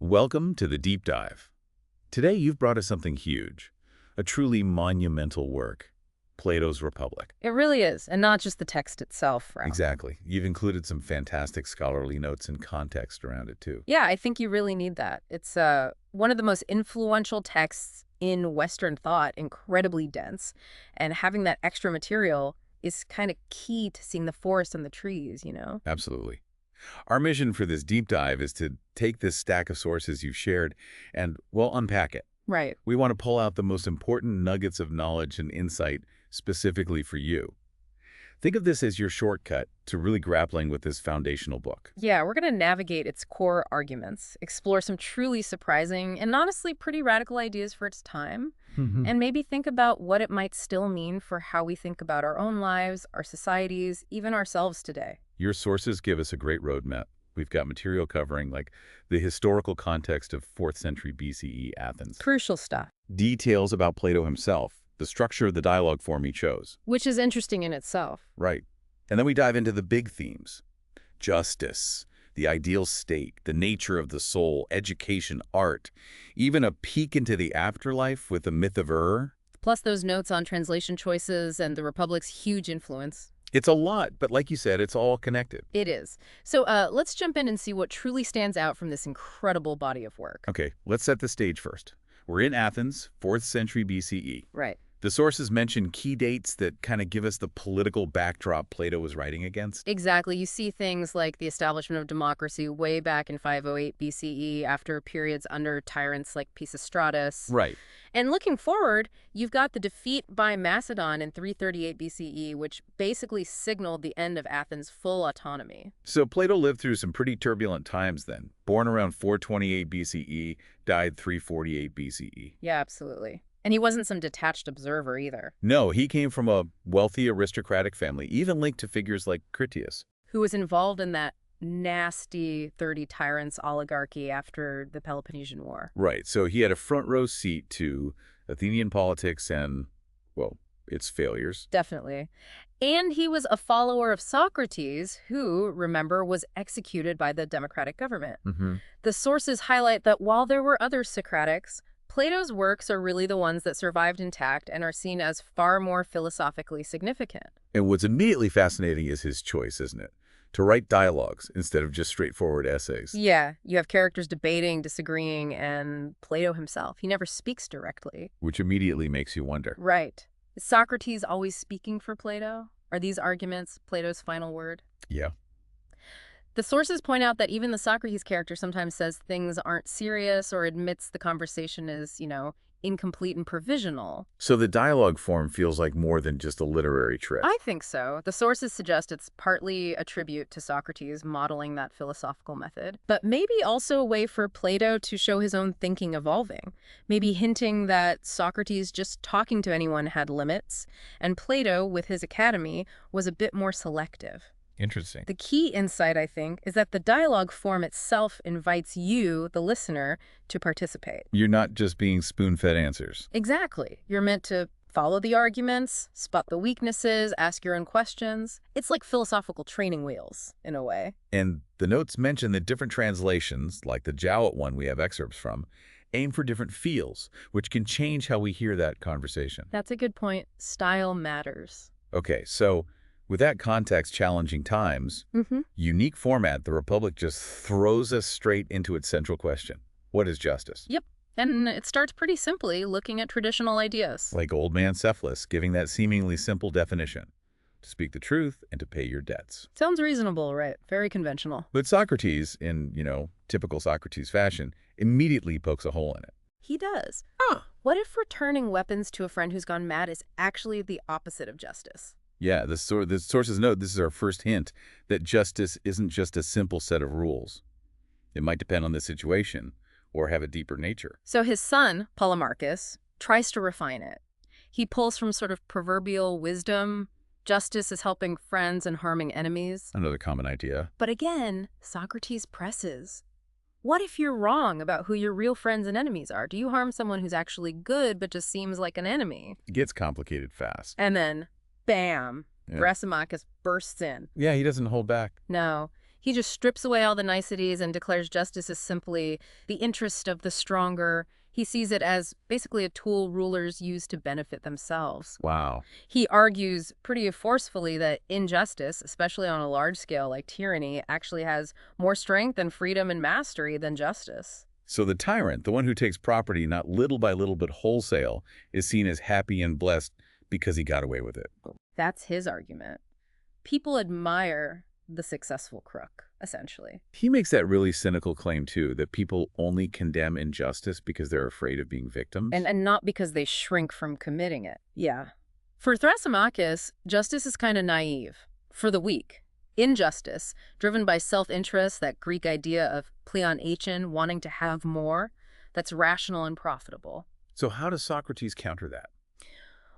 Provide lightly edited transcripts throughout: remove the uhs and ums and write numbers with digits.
Welcome to the Deep Dive. Today you've brought us something huge, a truly monumental work, Plato's Republic. It really is, and not just the text itself, Ralph. Exactly. You've included some fantastic scholarly notes and context around it, too. Yeah, I think you really need that. It's one of the most influential texts in Western thought, incredibly dense, and having that extra material is kind of key to seeing the forest and the trees, you know? Absolutely. Our mission for this deep dive is to take this stack of sources you've shared and, well, unpack it. Right. We want to pull out the most important nuggets of knowledge and insight specifically for you. Think of this as your shortcut to really grappling with this foundational book. Yeah, we're going to navigate its core arguments, explore some truly surprising and honestly pretty radical ideas for its time, and maybe think about what it might still mean for how we think about our own lives, our societies, even ourselves today. Your sources give us a great roadmap. We've got material covering like the historical context of 4th century BCE Athens. Crucial stuff. Details about Plato himself, the structure of the dialogue form he chose. Which is interesting in itself. Right. And then we dive into the big themes. Justice, the ideal state, the nature of the soul, education, art, even a peek into the afterlife with the myth of Plus those notes on translation choices and the Republic's huge influence. It's a lot, but like you said, it's all connected. It is. So let's jump in and see what truly stands out from this incredible body of work. Okay, let's set the stage first. We're in Athens, 4th century BCE. Right. The sources mention key dates that kind of give us the political backdrop Plato was writing against. Exactly. You see things like the establishment of democracy way back in 508 BCE after periods under tyrants like Pisistratus. Right. And looking forward, you've got the defeat by Macedon in 338 BCE, which basically signaled the end of Athens' full autonomy. So Plato lived through some pretty turbulent times then. Born around 428 BCE, died 348 BCE. Yeah, absolutely. And he wasn't some detached observer either. No, he came from a wealthy aristocratic family, even linked to figures like Critias, who was involved in that nasty 30 tyrants oligarchy after the Peloponnesian War. Right, so he had a front row seat to Athenian politics and, well, its failures. Definitely. And he was a follower of Socrates, who, remember, was executed by the democratic government. The sources highlight that while there were other Socratics, Plato's works are really the ones that survived intact and are seen as far more philosophically significant. And what's immediately fascinating is his choice, isn't it? To write dialogues instead of just straightforward essays. Yeah, you have characters debating, disagreeing, and Plato himself. He never speaks directly. Which immediately makes you wonder. Right. Is Socrates always speaking for Plato? Are these arguments Plato's final word? Yeah. The sources point out that even the Socrates character sometimes says things aren't serious or admits the conversation is, incomplete and provisional. So the dialogue form feels like more than just a literary trick. I think so. The sources suggest it's partly a tribute to Socrates modeling that philosophical method, but maybe also a way for Plato to show his own thinking evolving, maybe hinting that Socrates just talking to anyone had limits, and Plato, with his academy, was a bit more selective. Interesting. The key insight, I think, is that the dialogue form itself invites you, the listener, to participate. You're not just being spoon-fed answers. Exactly. You're meant to follow the arguments, spot the weaknesses, ask your own questions. It's like philosophical training wheels, in a way. And the notes mention that different translations, like the Jowett one we have excerpts from, aim for different feels, which can change how we hear that conversation. That's a good point. Style matters. Okay, so with that context, challenging times, unique format, the Republic just throws us straight into its central question. What is justice? Yep. And it starts pretty simply, looking at traditional ideas. Like old man Cephalus, giving that seemingly simple definition. To speak the truth and to pay your debts. Sounds reasonable, right? Very conventional. But Socrates, in, typical Socrates fashion, immediately pokes a hole in it. He does. What if returning weapons to a friend who's gone mad is actually the opposite of justice? Yeah, the sources note this is our first hint that justice isn't just a simple set of rules. It might depend on the situation or have a deeper nature. So his son, Polemarchus, tries to refine it. He pulls from sort of proverbial wisdom. Justice is helping friends and harming enemies. Another common idea. But again, Socrates presses. What if you're wrong about who your real friends and enemies are? Do you harm someone who's actually good but just seems like an enemy? It gets complicated fast. And then, bam, Thrasymachus bursts in. Yeah, he doesn't hold back. No. He just strips away all the niceties and declares justice as simply the interest of the stronger. He sees it as basically a tool rulers use to benefit themselves. Wow. He argues pretty forcefully that injustice, especially on a large scale like tyranny, actually has more strength and freedom and mastery than justice. So the tyrant, the one who takes property not little by little but wholesale, is seen as happy and blessed because he got away with it. That's his argument. People admire the successful crook, essentially. He makes that really cynical claim, too, that people only condemn injustice because they're afraid of being victims. And not because they shrink from committing it. Yeah. For Thrasymachus, justice is kind of naive. For the weak. Injustice, driven by self-interest, that Greek idea of pleon eichin, wanting to have more, that's rational and profitable. So how does Socrates counter that?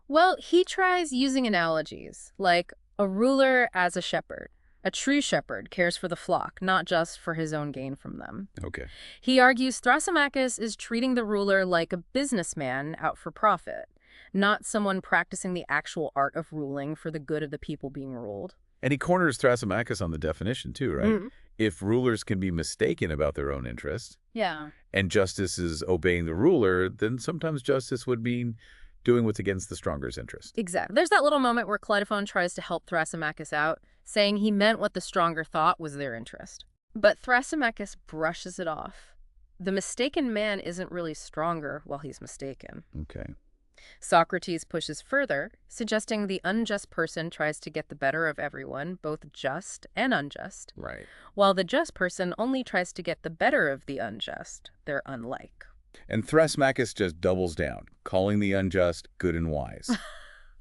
Well, he tries using analogies, like a ruler as a shepherd. A true shepherd cares for the flock, not just for his own gain from them. Okay. He argues Thrasymachus is treating the ruler like a businessman out for profit, not someone practicing the actual art of ruling for the good of the people being ruled. And he corners Thrasymachus on the definition, too, right? Mm. If rulers can be mistaken about their own interest, Yeah. and justice is obeying the ruler, then sometimes justice would mean doing what's against the stronger's interest. Exactly. There's that little moment where Cleitophon tries to help Thrasymachus out, saying he meant what the stronger thought was their interest. But Thrasymachus brushes it off. The mistaken man isn't really stronger while he's mistaken. Okay. Socrates pushes further, suggesting the unjust person tries to get the better of everyone, both just and unjust, Right. while the just person only tries to get the better of the unjust. They're unlike. And Thrasymachus just doubles down, calling the unjust good and wise.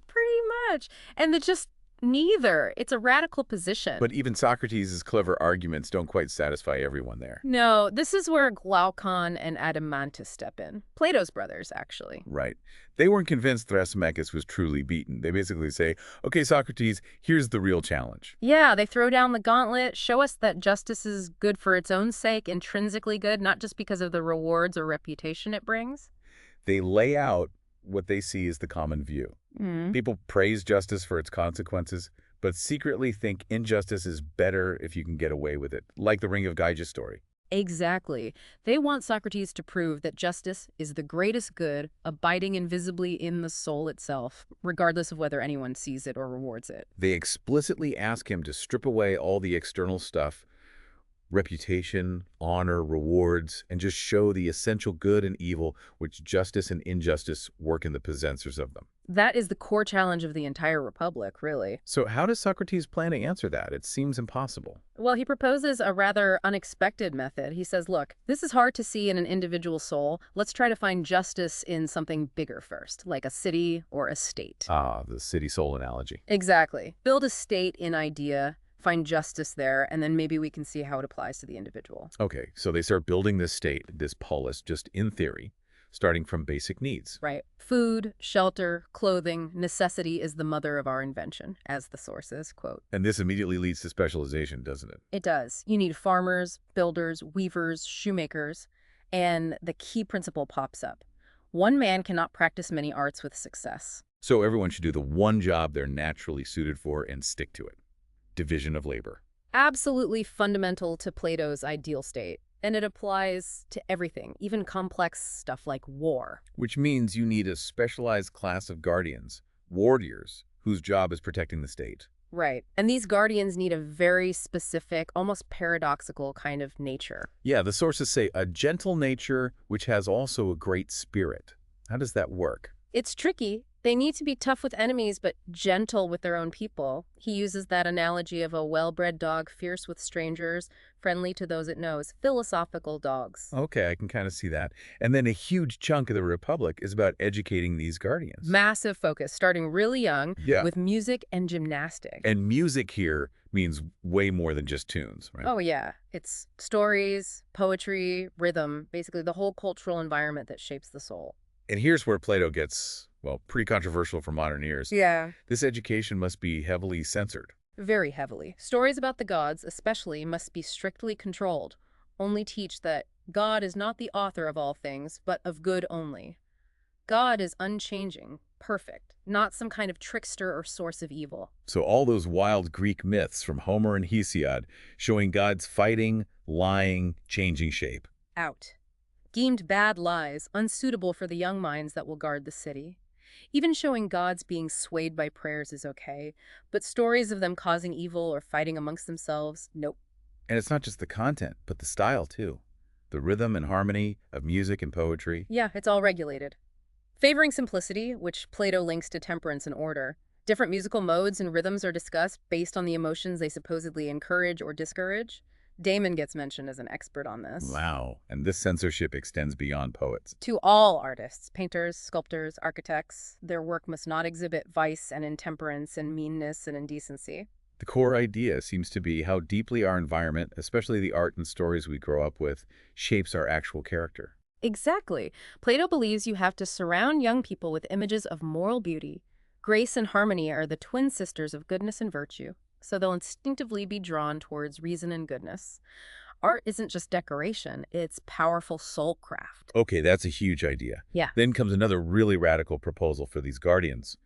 Pretty much. And the just neither. It's a radical position. But even Socrates' clever arguments don't quite satisfy everyone there. No, this is where Glaucon and Adeimantus step in. Plato's brothers, actually. Right. They weren't convinced Thrasymachus was truly beaten. They basically say, okay, Socrates, here's the real challenge. Yeah, they throw down the gauntlet, show us that justice is good for its own sake, intrinsically good, not just because of the rewards or reputation it brings. They lay out what they see as the common view. People praise justice for its consequences, but secretly think injustice is better if you can get away with it, like the Ring of Gyges story. Exactly. They want Socrates to prove that justice is the greatest good, abiding invisibly in the soul itself, regardless of whether anyone sees it or rewards it. They explicitly ask him to strip away all the external stuff, reputation, honor, rewards, and just show the essential good and evil which justice and injustice work in the possessors of them. That is the core challenge of the entire Republic, really. So how does Socrates plan to answer that? It seems impossible. Well, he proposes a rather unexpected method. He says, look, this is hard to see in an individual soul. Let's try to find justice in something bigger first, like a city or a state. Ah, the city-soul analogy. Exactly. Build a state in idea, find justice there, and then maybe we can see how it applies to the individual. Okay, so they start building this state, this polis, just in theory, starting from basic needs. Right. Food, shelter, clothing, necessity is the mother of our invention, as the sources quote. And this immediately leads to specialization, doesn't it? It does. You need farmers, builders, weavers, shoemakers, and the key principle pops up. One man cannot practice many arts with success. So everyone should do the one job they're naturally suited for and stick to it. Division of labor. Absolutely fundamental to Plato's ideal state. And it applies to everything, even complex stuff like war. Which means you need a specialized class of guardians, warriors, whose job is protecting the state. Right. And these guardians need a very specific, almost paradoxical kind of nature. Yeah, the sources say a gentle nature which has also a great spirit. How does that work? It's tricky. They need to be tough with enemies, but gentle with their own people. He uses that analogy of a well-bred dog, fierce with strangers, friendly to those it knows. Philosophical dogs. Okay, I can kind of see that. And then a huge chunk of the Republic is about educating these guardians. Massive focus, starting really young, Yeah. with music and gymnastics. And music here means way more than just tunes, right? Oh, yeah. It's stories, poetry, rhythm, basically the whole cultural environment that shapes the soul. And here's where Plato gets, well, pretty controversial for modern ears. Yeah. This education must be heavily censored. Very heavily. Stories about the gods, especially, must be strictly controlled. Only teach that God is not the author of all things, but of good only. God is unchanging. Perfect. Not some kind of trickster or source of evil. So all those wild Greek myths from Homer and Hesiod showing gods fighting, lying, changing shape. Out. Deemed bad lies, unsuitable for the young minds that will guard the city. Even showing gods being swayed by prayers is okay, but stories of them causing evil or fighting amongst themselves, nope. And it's not just the content, but the style too. The rhythm and harmony of music and poetry. Yeah, it's all regulated. Favoring simplicity, which Plato links to temperance and order. Different musical modes and rhythms are discussed based on the emotions they supposedly encourage or discourage. Damon gets mentioned as an expert on this. Wow. And this censorship extends beyond poets. To all artists, painters, sculptors, architects, their work must not exhibit vice and intemperance and meanness and indecency. The core idea seems to be how deeply our environment, especially the art and stories we grow up with, shapes our actual character. Exactly. Plato believes you have to surround young people with images of moral beauty. Grace and harmony are the twin sisters of goodness and virtue, so they'll instinctively be drawn towards reason and goodness. Art isn't just decoration, it's powerful soul craft. Okay, that's a huge idea. Yeah. Then comes another really radical proposal for these guardians.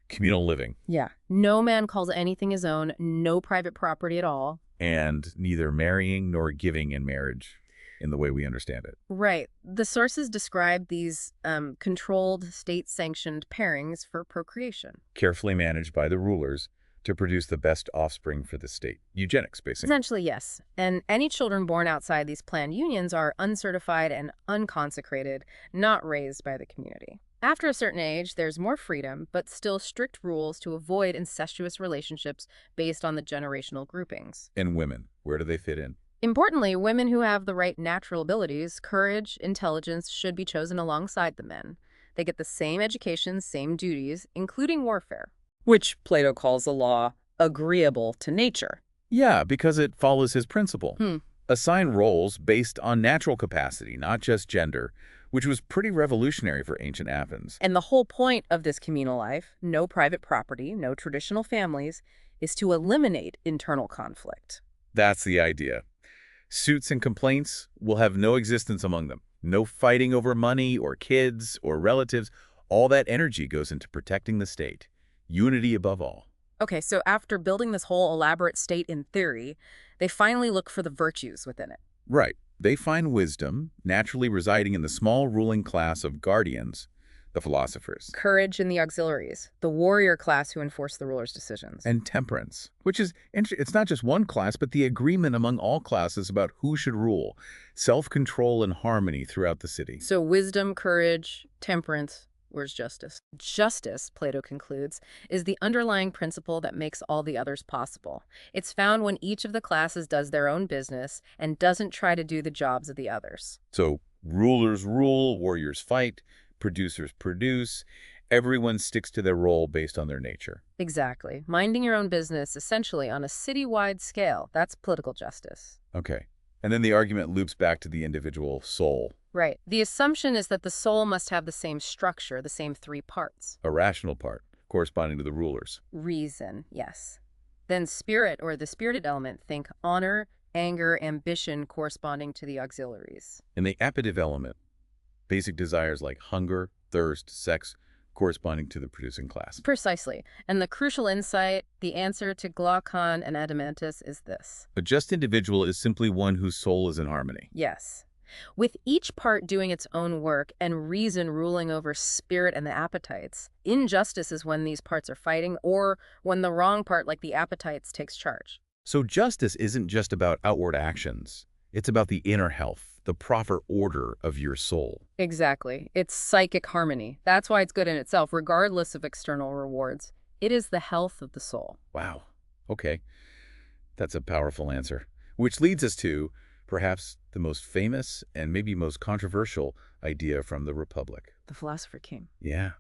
Communal living. Yeah. No man calls anything his own, no private property at all. And neither marrying nor giving in marriage in the way we understand it. Right. The sources describe these controlled, state-sanctioned pairings for procreation. Carefully managed by the rulers to produce the best offspring for the state. Eugenics, basically. Essentially, yes. And any children born outside these planned unions are uncertified and unconsecrated, not raised by the community. After a certain age, there's more freedom, but still strict rules to avoid incestuous relationships based on the generational groupings. And women, where do they fit in? Importantly, women who have the right natural abilities, courage, intelligence, should be chosen alongside the men. They get the same education, same duties, including warfare. Which Plato calls a law agreeable to nature. Yeah, because it follows his principle. Hmm. Assign roles based on natural capacity, not just gender, which was pretty revolutionary for ancient Athens. And the whole point of this communal life, no private property, no traditional families, is to eliminate internal conflict. That's the idea. Suits and complaints will have no existence among them. No fighting over money or kids or relatives. All that energy goes into protecting the state. Unity above all. Okay, so after building this whole elaborate state in theory, they finally look for the virtues within it. Right. They find wisdom naturally residing in the small ruling class of guardians, the philosophers. Courage in the auxiliaries, the warrior class who enforce the ruler's decisions. And temperance, which is, it's not just one class, but the agreement among all classes about who should rule. Self-control and harmony throughout the city. So wisdom, courage, temperance. Where's justice? Justice, Plato concludes, is the underlying principle that makes all the others possible. It's found when each of the classes does their own business and doesn't try to do the jobs of the others. So rulers rule, warriors fight, producers produce. Everyone sticks to their role based on their nature. Exactly. Minding your own business, essentially on a citywide scale. That's political justice. Okay. And then the argument loops back to the individual soul. Right. The assumption is that the soul must have the same structure, the same three parts. A rational part, corresponding to the rulers. Reason, yes. Then spirit, or the spirited element, think honor, anger, ambition corresponding to the auxiliaries. And the appetitive element, basic desires like hunger, thirst, sex, corresponding to the producing class. Precisely. And the crucial insight, the answer to Glaucon and Adeimantus is this. A just individual is simply one whose soul is in harmony. Yes. With each part doing its own work and reason ruling over spirit and the appetites, injustice is when these parts are fighting or when the wrong part, like the appetites, takes charge. So justice isn't just about outward actions. It's about the inner health, the proper order of your soul. Exactly. It's psychic harmony. That's why it's good in itself, regardless of external rewards. It is the health of the soul. Wow. Okay. That's a powerful answer. Which leads us to perhaps the most famous and maybe most controversial idea from the Republic. The philosopher king. Yeah.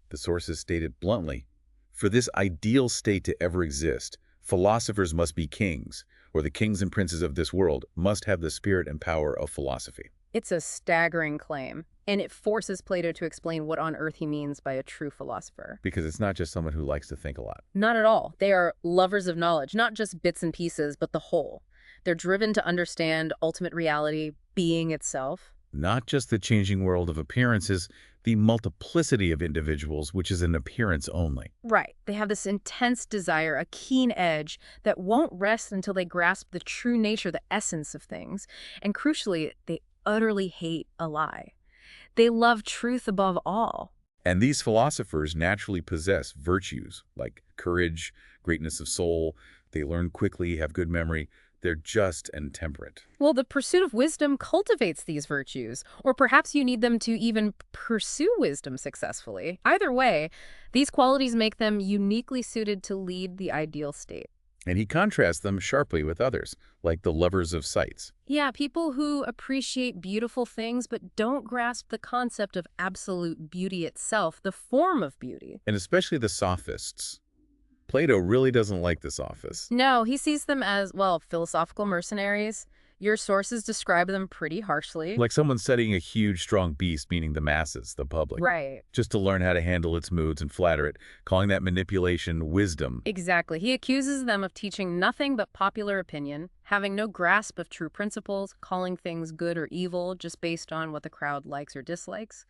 The sources stated bluntly, for this ideal state to ever exist, philosophers must be kings, or the kings and princes of this world must have the spirit and power of philosophy. It's a staggering claim, and it forces Plato to explain what on earth he means by a true philosopher. Because it's not just someone who likes to think a lot. Not at all. They are lovers of knowledge, not just bits and pieces, but the whole. They're driven to understand ultimate reality, being itself. Not just the changing world of appearances, the multiplicity of individuals, which is an appearance only. Right. They have this intense desire, a keen edge that won't rest until they grasp the true nature, the essence of things. And crucially, they utterly hate a lie. They love truth above all. And these philosophers naturally possess virtues like courage, greatness of soul. They learn quickly, have good memory. They're just and temperate. Well, the pursuit of wisdom cultivates these virtues, or perhaps you need them to even pursue wisdom successfully. Either way, these qualities make them uniquely suited to lead the ideal state. And he contrasts them sharply with others, like the lovers of sights. Yeah, people who appreciate beautiful things but don't grasp the concept of absolute beauty itself, the form of beauty. And especially the sophists. Plato really doesn't like the sophists. No, he sees them as, well, philosophical mercenaries. Your sources describe them pretty harshly. Like someone studying a huge, strong beast, meaning the masses, the public. Right. Just to learn how to handle its moods and flatter it, calling that manipulation wisdom. Exactly. He accuses them of teaching nothing but popular opinion, having no grasp of true principles, calling things good or evil just based on what the crowd likes or dislikes.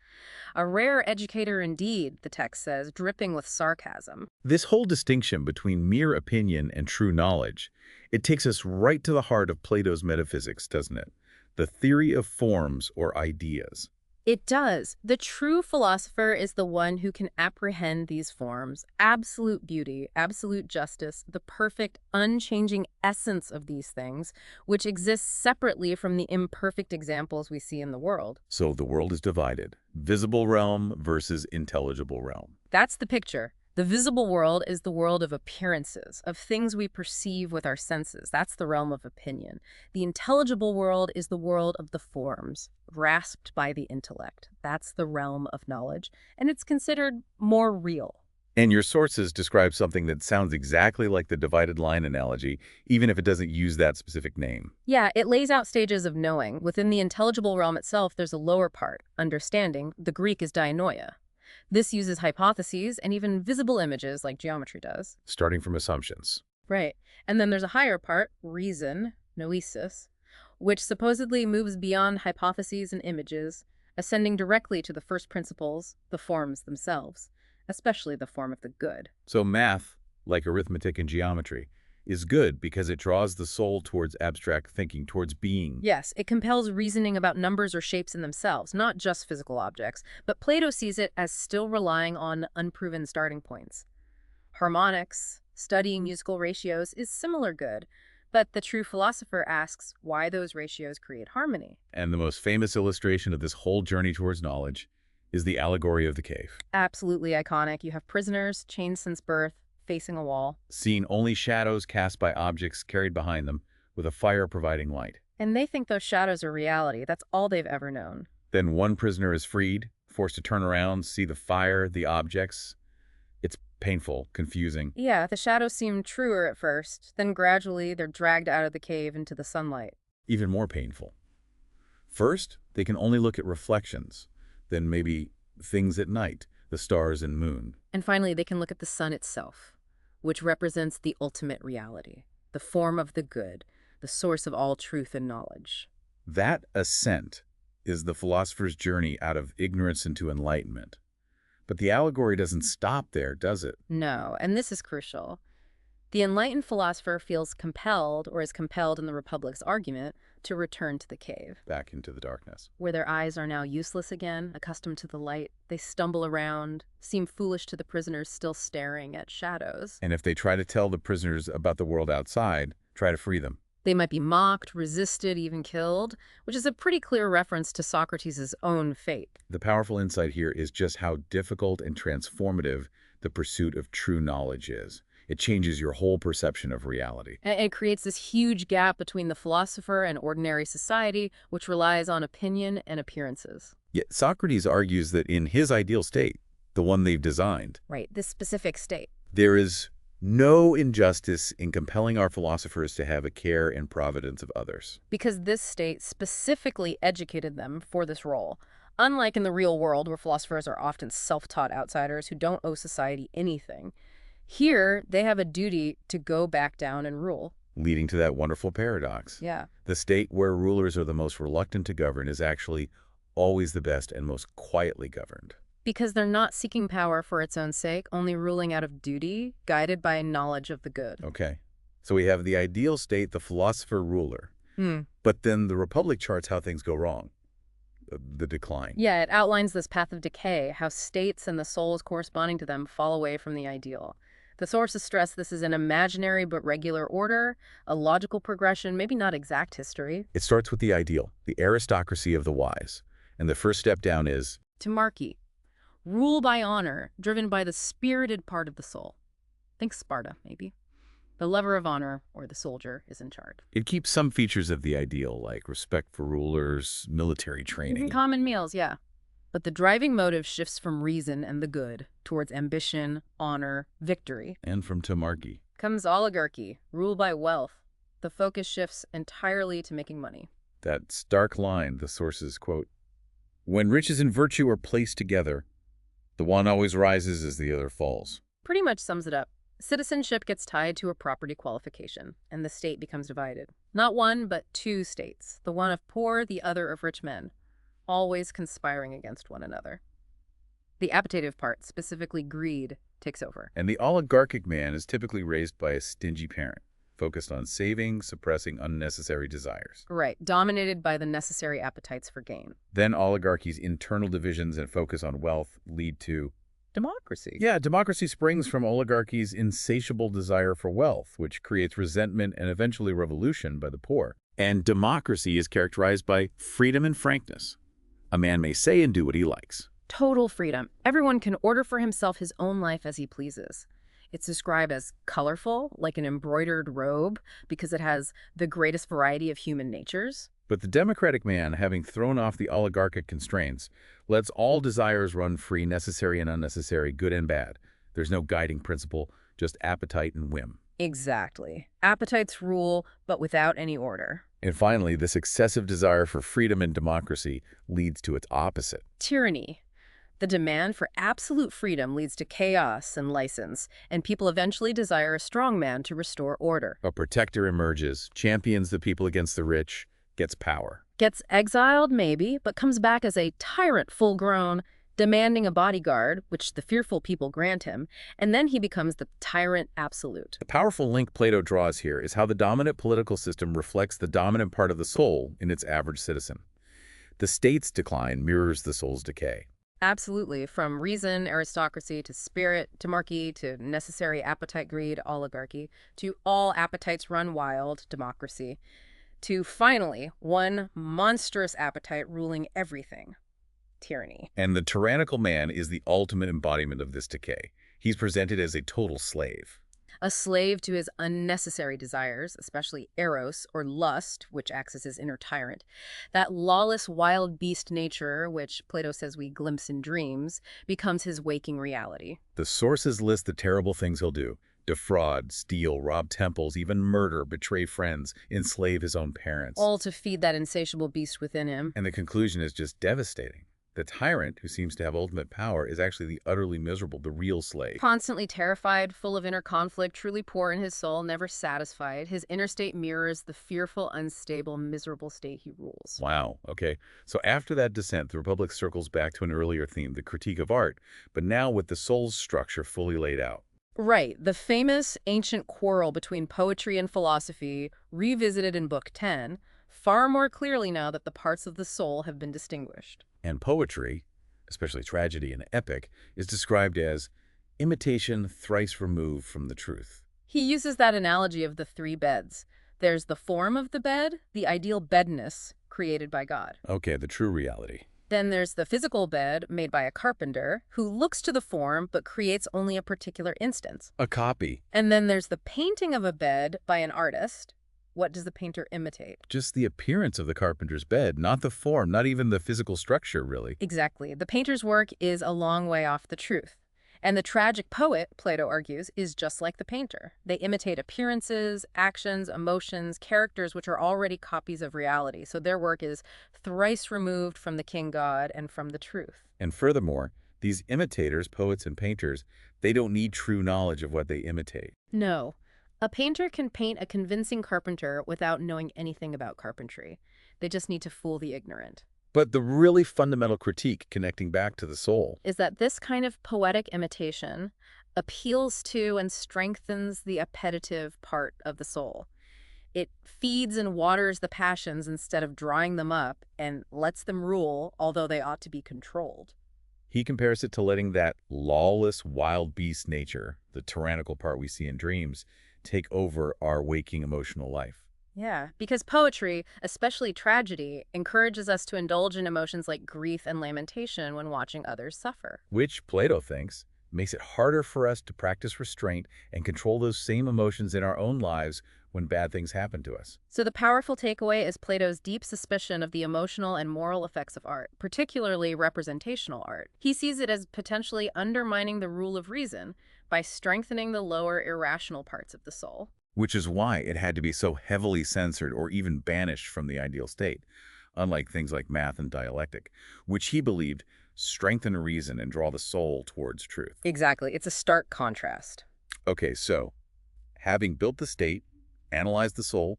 A rare educator indeed, the text says, dripping with sarcasm. This whole distinction between mere opinion and true knowledge, it takes us right to the heart of Plato's metaphysics, doesn't it? The theory of forms or ideas. It does. The true philosopher is the one who can apprehend these forms, absolute beauty, absolute justice, the perfect, unchanging essence of these things, which exists separately from the imperfect examples we see in the world. So the world is divided. Visible realm versus intelligible realm. That's the picture. The visible world is the world of appearances, of things we perceive with our senses. That's the realm of opinion. The intelligible world is the world of the forms, grasped by the intellect. That's the realm of knowledge, and it's considered more real. And your sources describe something that sounds exactly like the divided line analogy, even if it doesn't use that specific name. Yeah, it lays out stages of knowing. Within the intelligible realm itself, there's a lower part, understanding. The Greek is eudaimonia. This uses hypotheses and even visible images like geometry does. Starting from assumptions. Right. And then there's a higher part, reason, noesis, which supposedly moves beyond hypotheses and images, ascending directly to the first principles, the forms themselves, especially the form of the good. So math, like arithmetic and geometry, is good because it draws the soul towards abstract thinking, towards being. Yes, it compels reasoning about numbers or shapes in themselves, not just physical objects, but Plato sees it as still relying on unproven starting points. Harmonics, studying musical ratios, is similar good, but the true philosopher asks why those ratios create harmony. And the most famous illustration of this whole journey towards knowledge is the allegory of the cave. Absolutely iconic. You have prisoners, chained since birth, facing a wall. Seeing only shadows cast by objects carried behind them, with a fire providing light. And they think those shadows are reality. That's all they've ever known. Then one prisoner is freed, forced to turn around, see the fire, the objects. It's painful, confusing. Yeah, the shadows seem truer at first. Then gradually they're dragged out of the cave into the sunlight. Even more painful. First, they can only look at reflections. Then maybe things at night, the stars and moon. And finally, they can look at the sun itself, which represents the ultimate reality, the form of the good, the source of all truth and knowledge. That ascent is the philosopher's journey out of ignorance into enlightenment. But the allegory doesn't stop there, does it? No, and this is crucial. The enlightened philosopher feels compelled, or is compelled in the Republic's argument, to return to the cave. Back into the darkness. Where their eyes are now useless again, accustomed to the light. They stumble around, seem foolish to the prisoners still staring at shadows. And if they try to tell the prisoners about the world outside, try to free them. They might be mocked, resisted, even killed, which is a pretty clear reference to Socrates' own fate. The powerful insight here is just how difficult and transformative the pursuit of true knowledge is. It changes your whole perception of reality. And it creates this huge gap between the philosopher and ordinary society, which relies on opinion and appearances. Yet Socrates argues that in his ideal state, the one they've designed, Right, this specific state. there is no injustice in compelling our philosophers to have a care and providence of others. Because this state specifically educated them for this role. Unlike in the real world, where philosophers are often self-taught outsiders who don't owe society anything, here they have a duty to go back down and rule. Leading to that wonderful paradox. Yeah. The state where rulers are the most reluctant to govern is actually always the best and most quietly governed. Because they're not seeking power for its own sake, only ruling out of duty, guided by knowledge of the good. Okay. So we have the ideal state, the philosopher-ruler. Hmm. But then the Republic charts how things go wrong, the decline. Yeah, it outlines this path of decay, how states and the souls corresponding to them fall away from the ideal. The sources stress this is an imaginary but regular order, a logical progression, maybe not exact history. It starts with the ideal, the aristocracy of the wise. And the first step down is Timarchy. Rule by honor, driven by the spirited part of the soul. Think Sparta, maybe. The lover of honor, or the soldier, is in charge. it keeps some features of the ideal, like respect for rulers, military training. Common meals, yeah. But the driving motive shifts from reason and the good towards ambition, honor, victory. And from Tamarki. Comes oligarchy, rule by wealth. The focus shifts entirely to making money. That stark line, the sources quote, "When riches and virtue are placed together, the one always rises as the other falls." Pretty much sums it up. Citizenship gets tied to a property qualification, and the state becomes divided. Not one, but two states, the one of poor, the other of rich men, always conspiring against one another. The appetitive part, specifically greed, takes over. And the oligarchic man is typically raised by a stingy parent, focused on saving, suppressing unnecessary desires. Right, dominated by the necessary appetites for gain. Then oligarchy's internal divisions and focus on wealth lead to democracy. Yeah, democracy springs from oligarchy's insatiable desire for wealth, which creates resentment and eventually revolution by the poor. And democracy is characterized by freedom and frankness. A man may say and do what he likes. Total freedom. Everyone can order for himself his own life as he pleases. It's described as colorful, like an embroidered robe, because it has the greatest variety of human natures. But the democratic man, having thrown off the oligarchic constraints, lets all desires run free, necessary and unnecessary, good and bad. There's no guiding principle, just appetite and whim. Exactly. Appetites rule, but without any order. And finally, this excessive desire for freedom and democracy leads to its opposite. Tyranny. The demand for absolute freedom leads to chaos and license, and people eventually desire a strong man to restore order. A protector emerges, champions the people against the rich, gets power. Gets exiled, maybe, but comes back as a tyrant full-grown, demanding a bodyguard, which the fearful people grant him, and then he becomes the tyrant absolute. The powerful link Plato draws here is how the dominant political system reflects the dominant part of the soul in its average citizen. The state's decline mirrors the soul's decay. Absolutely. From reason, aristocracy, to spirit, timarchy, to necessary appetite, greed, oligarchy, to all appetites run wild, democracy, to finally one monstrous appetite ruling everything, tyranny. And the tyrannical man is the ultimate embodiment of this decay. He's presented as a total slave. A slave to his unnecessary desires, especially eros, or lust, which acts as his inner tyrant. That lawless wild beast nature, which Plato says we glimpse in dreams, becomes his waking reality. The sources list the terrible things he'll do. Defraud, steal, rob temples, even murder, betray friends, enslave his own parents. All to feed that insatiable beast within him. And the conclusion is just devastating. The tyrant, who seems to have ultimate power, is actually the utterly miserable, the real slave. Constantly terrified, full of inner conflict, truly poor in his soul, never satisfied. His inner state mirrors the fearful, unstable, miserable state he rules. Wow, okay. So after that descent, the Republic circles back to an earlier theme, the critique of art, but now with the soul's structure fully laid out. Right. The famous ancient quarrel between poetry and philosophy, revisited in Book 10, far more clearly now that the parts of the soul have been distinguished. And poetry, especially tragedy and epic, is described as imitation thrice removed from the truth. He uses that analogy of the three beds. There's the form of the bed, the ideal bedness created by God. Okay, the true reality. Then there's the physical bed made by a carpenter who looks to the form but creates only a particular instance. A copy. And then there's the painting of a bed by an artist. What does the painter imitate? Just the appearance of the carpenter's bed, not the form, not even the physical structure, really. Exactly. The painter's work is a long way off the truth. And the tragic poet, Plato argues, is just like the painter. They imitate appearances, actions, emotions, characters which are already copies of reality. So their work is thrice removed from the king God and from the truth. And furthermore, these imitators, poets and painters, they don't need true knowledge of what they imitate. No. A painter can paint a convincing carpenter without knowing anything about carpentry. They just need to fool the ignorant. But the really fundamental critique connecting back to the soul. Is that this kind of poetic imitation appeals to and strengthens the appetitive part of the soul. It feeds and waters the passions instead of drying them up and lets them rule, although they ought to be controlled. He compares it to letting that lawless wild beast nature, the tyrannical part we see in dreams, take over our waking emotional life. Yeah, because poetry, especially tragedy, encourages us to indulge in emotions like grief and lamentation when watching others suffer. Which, Plato thinks, makes it harder for us to practice restraint and control those same emotions in our own lives when bad things happen to us. So the powerful takeaway is Plato's deep suspicion of the emotional and moral effects of art, particularly representational art. He sees it as potentially undermining the rule of reason by strengthening the lower irrational parts of the soul. Which is why it had to be so heavily censored or even banished from the ideal state, unlike things like math and dialectic, which he believed strengthen reason and draw the soul towards truth. Exactly. It's a stark contrast. Okay, so having built the state, analyzed the soul,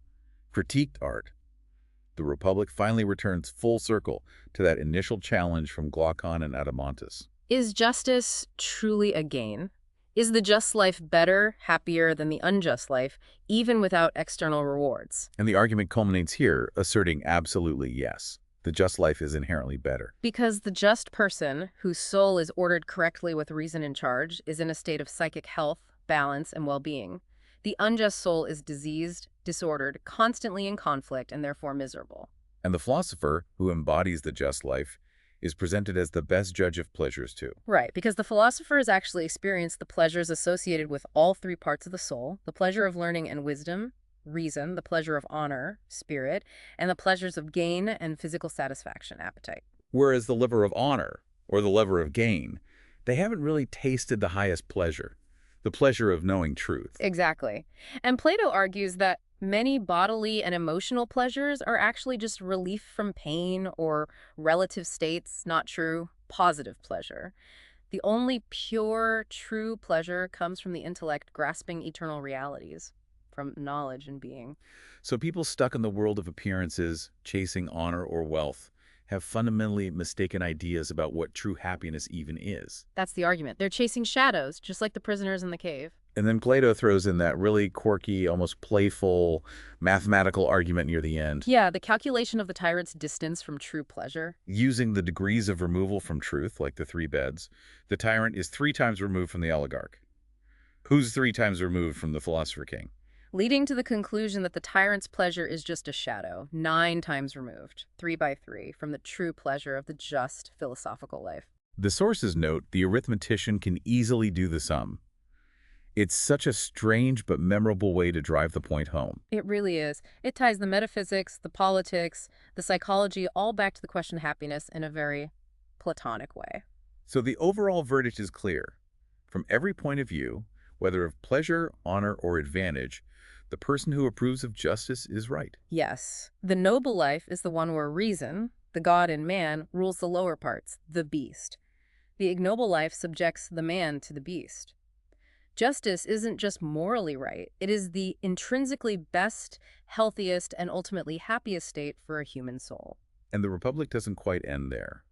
critiqued art, the Republic finally returns full circle to that initial challenge from Glaucon and Adeimantus. Is justice truly a gain? Is the just life better, happier than the unjust life, even without external rewards? And the argument culminates here, asserting absolutely yes. The just life is inherently better. Because the just person, whose soul is ordered correctly with reason in charge, is in a state of psychic health, balance, and well-being. The unjust soul is diseased, disordered, constantly in conflict, and therefore miserable. And the philosopher, who embodies the just life, is presented as the best judge of pleasures too. Right, because the philosopher has actually experienced the pleasures associated with all three parts of the soul: the pleasure of learning and wisdom, reason, the pleasure of honor, spirit, and the pleasures of gain and physical satisfaction, appetite. Whereas the liver of honor, or the lever of gain, they haven't really tasted the highest pleasure, the pleasure of knowing truth. Exactly. And Plato argues that many bodily and emotional pleasures are actually just relief from pain or relative states, not true positive pleasure. The only pure, true pleasure comes from the intellect grasping eternal realities, from knowledge and being. So people stuck in the world of appearances, chasing honor or wealth, have fundamentally mistaken ideas about what true happiness even is. That's the argument. They're chasing shadows, just like the prisoners in the cave. And then Plato throws in that really quirky, almost playful, mathematical argument near the end. Yeah, the calculation of the tyrant's distance from true pleasure. Using the degrees of removal from truth, like the 3 beds, the tyrant is 3 times removed from the oligarch. Who's 3 times removed from the philosopher king? Leading to the conclusion that the tyrant's pleasure is just a shadow, 9 times removed, 3 by 3, from the true pleasure of the just philosophical life. The sources note the arithmetician can easily do the sum. It's such a strange but memorable way to drive the point home. It really is. It ties the metaphysics, the politics, the psychology, all back to the question of happiness in a very Platonic way. So the overall verdict is clear. From every point of view, whether of pleasure, honor, or advantage, the person who approves of justice is right. Yes, the noble life is the one where reason, the God in man, rules the lower parts, the beast. The ignoble life subjects the man to the beast. Justice isn't just morally right, it is the intrinsically best, healthiest, and ultimately happiest state for a human soul. And the Republic doesn't quite end there.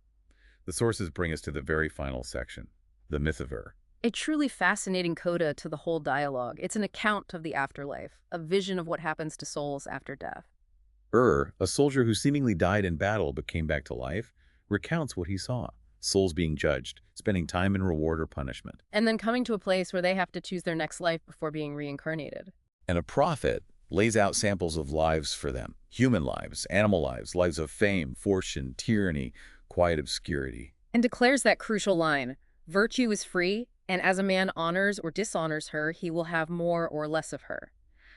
The sources bring us to the very final section, the mythover. A truly fascinating coda to the whole dialogue. It's an account of the afterlife, a vision of what happens to souls after death. A soldier who seemingly died in battle but came back to life, recounts what he saw. Souls being judged, spending time in reward or punishment. And then coming to a place where they have to choose their next life before being reincarnated. And a prophet lays out samples of lives for them. Human lives, animal lives, lives of fame, fortune, tyranny, quiet obscurity. And declares that crucial line: virtue is free, and as a man honors or dishonors her, he will have more or less of her.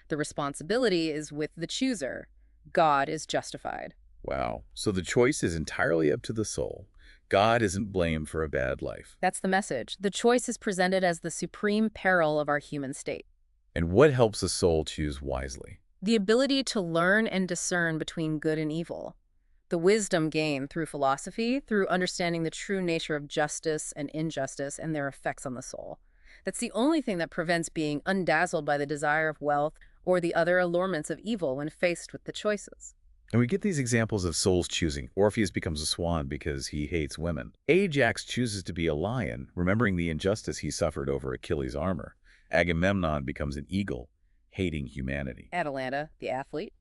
The responsibility is with the chooser. God is justified. Wow. So the choice is entirely up to the soul. God isn't blamed for a bad life. That's the message. The choice is presented as the supreme peril of our human state. And what helps a soul choose wisely? The ability to learn and discern between good and evil. The wisdom gained through philosophy, through understanding the true nature of justice and injustice and their effects on the soul. That's the only thing that prevents being undazzled by the desire of wealth or the other allurements of evil when faced with the choices. And we get these examples of souls choosing. Orpheus becomes a swan because he hates women. Ajax chooses to be a lion, remembering the injustice he suffered over Achilles' armor. Agamemnon becomes an eagle, hating humanity. Atalanta, the athlete.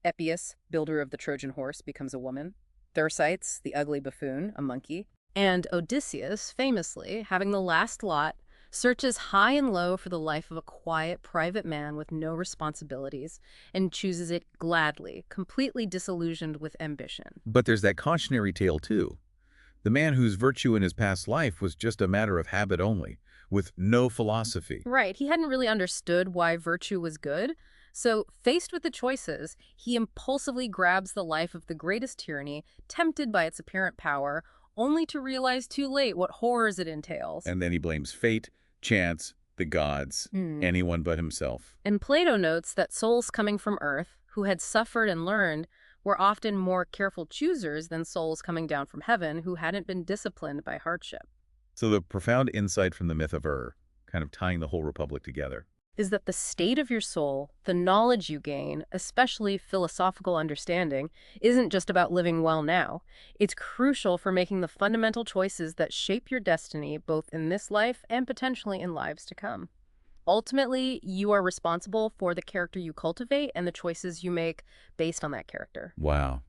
Epius, builder of the Trojan horse, becomes a woman. Thersites, the ugly buffoon, a monkey. And Odysseus, famously, having the last lot, searches high and low for the life of a quiet, private man with no responsibilities, and chooses it gladly, completely disillusioned with ambition. But there's that cautionary tale, too. The man whose virtue in his past life was just a matter of habit only, with no philosophy. Right, he hadn't really understood why virtue was good, so faced with the choices, he impulsively grabs the life of the greatest tyranny, tempted by its apparent power, only to realize too late what horrors it entails. And then he blames fate, chance, the gods, anyone but himself. And Plato notes that souls coming from Earth, who had suffered and learned, were often more careful choosers than souls coming down from heaven who hadn't been disciplined by hardship. So the profound insight from the myth of kind of tying the whole republic together. Is that the state of your soul, the knowledge you gain, especially philosophical understanding, isn't just about living well now. It's crucial for making the fundamental choices that shape your destiny both in this life and potentially in lives to come. Ultimately, you are responsible for the character you cultivate and the choices you make based on that character. Wow.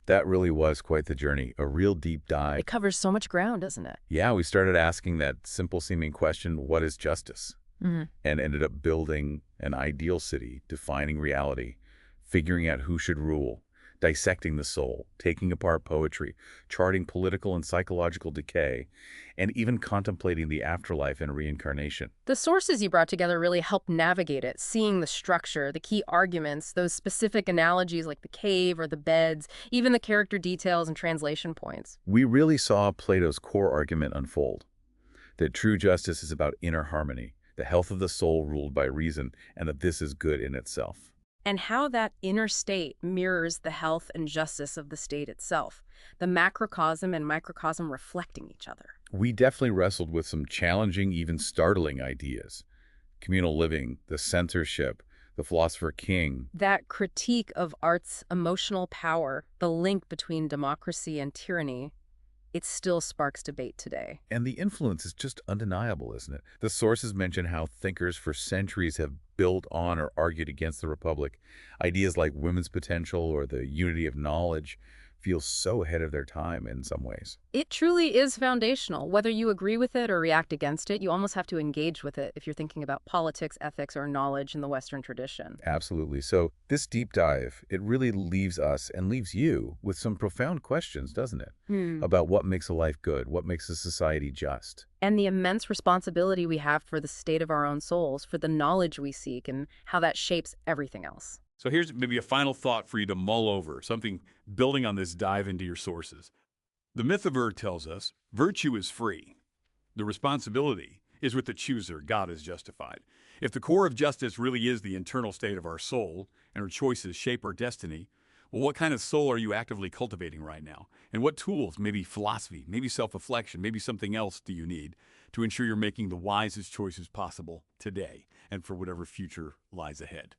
That really was quite the journey, a real deep dive. It covers so much ground, doesn't it? Yeah, we started asking that simple-seeming question, what is justice? Mm-hmm. And ended up building an ideal city, defining reality, figuring out who should rule, dissecting the soul, taking apart poetry, charting political and psychological decay, and even contemplating the afterlife and reincarnation. The sources you brought together really helped navigate it, seeing the structure, the key arguments, those specific analogies like the cave or the beds, even the character details and translation points. We really saw Plato's core argument unfold, that true justice is about inner harmony, the health of the soul ruled by reason, and that this is good in itself. And how that inner state mirrors the health and justice of the state itself, the macrocosm and microcosm reflecting each other. We definitely wrestled with some challenging, even startling ideas. Communal living, the censorship, the philosopher king. That critique of art's emotional power, the link between democracy and tyranny, it still sparks debate today. And the influence is just undeniable, isn't it? The sources mention how thinkers for centuries have built on or argued against the Republic. Ideas like women's potential or the unity of knowledge feel so ahead of their time in some ways. It truly is foundational. Whether you agree with it or react against it, you almost have to engage with it if you're thinking about politics, ethics, or knowledge in the Western tradition. Absolutely. So this deep dive, it really leaves us and leaves you with some profound questions, doesn't it? About what makes a life good, what makes a society just. And the immense responsibility we have for the state of our own souls, for the knowledge we seek, and how that shapes everything else. So here's maybe a final thought for you to mull over, something building on this dive into your sources. The myth of tells us virtue is free. The responsibility is with the chooser. God is justified. If the core of justice really is the internal state of our soul and our choices shape our destiny, well, what kind of soul are you actively cultivating right now? And what tools, maybe philosophy, maybe self-reflection, maybe something else do you need to ensure you're making the wisest choices possible today and for whatever future lies ahead?